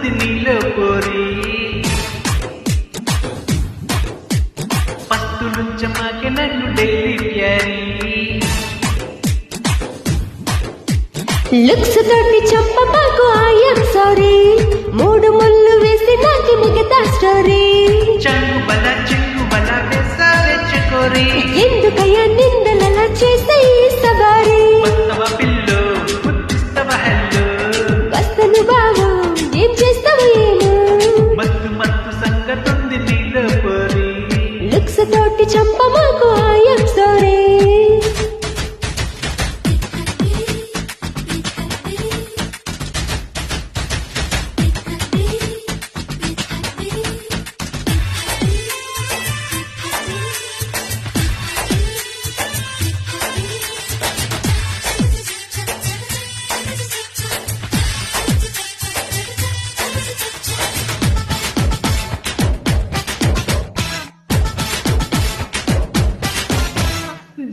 సంగతుంది నీలో పోరి పస్తులుంచమాకే నన్ను daily ప్యారీ looks తోటి చెప్ప మాకు ఐఎమ్ సారీ మూడు ముళ్ళు వేసి నాకు మిగతా స్టోరీ చెంగు బల వేసారెచ్చుకోరి ఎందుకయ్యా నిందలలా చేసే ఈ సవారీ వస్తవ పిల్లో ముద్దిస్తవ హెల్లో వస్తను బావో ఏం చేస్తావు ఏమో మత్తు మత్తు సంగతుంది నీలో పోరి లుక్స్ తోటి చెప్ప మాకు ఐఎమ్ సారీ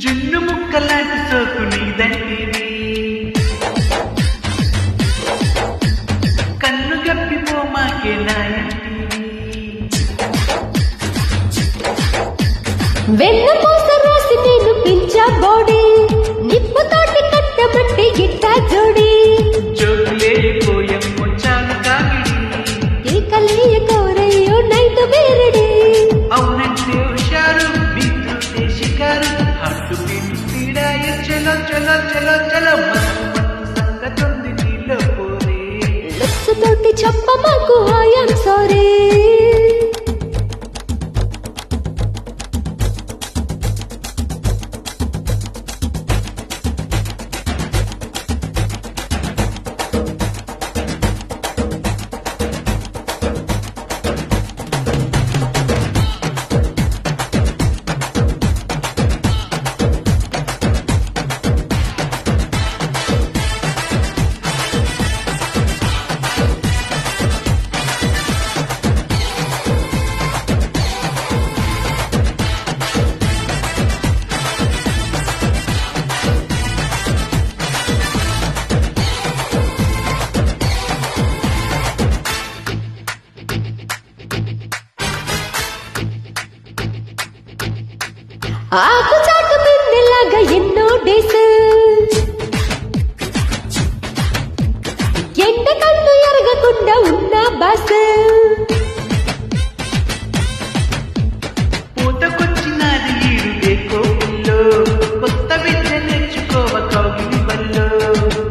జున్ను ముక్కలాంటి సోకు నీదంటివి కన్ను గప్పిపో మాకే నాయంటివి వెన్న పూస రాసి నేను పిలిచా బాడీ నిప్పు తోటి కట్టమంటే ఇట్టా జోడి జోకులేపోయమ్మో చాలు కాగిడి ఏకలేయ కోరయ్యో నైట్ బేరడి అవునంటే హుషారు బీట్రూటే షికారు హట్టు పీటు పీడాయ చలో చలో చలో చలో మత్తు మత్తు సంగతుంది నీలో పోరే లుక్స్ తోటి చెప్ప మాకు ఐఎమ్ సారీ ఆకు చాటు బిందెలాగా ఎన్నో డేస్ ఎండ కళ్ళు ఎరగకుండా ఉన్న బాస్ పూతకొచ్చినది ఈడుదే కోపిల్లో కొత్త విద్య నేర్చుకోవ కౌగిలి వల్లో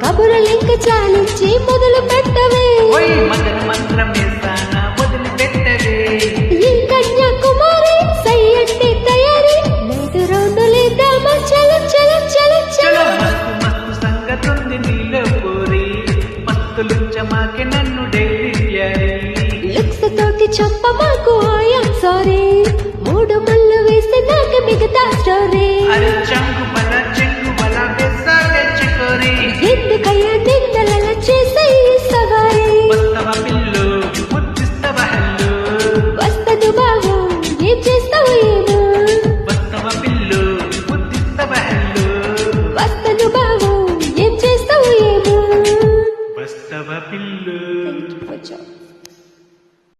కబురలింక చాలించి మొదలు పెట్టవే ఓయ్ మదన మంత్రమేస్తానా మొదలు పెట్టవే ఈ కన్యాకుమారి సై అంటే తయారీ నేడు రౌండు లేద్దామా చలో చలో చలో చలో చలో మస్తు మస్తు సంగతుంది నీలో పోరి మత్తులుంచమాకే నన్ను డైలీ ప్యారీ లుక్స్ తోటి చెప్ప మాకు ఐఎమ్ సారీ మూడు ముళ్ళు వేసి నాకు మిగతా స్టోరీ అరే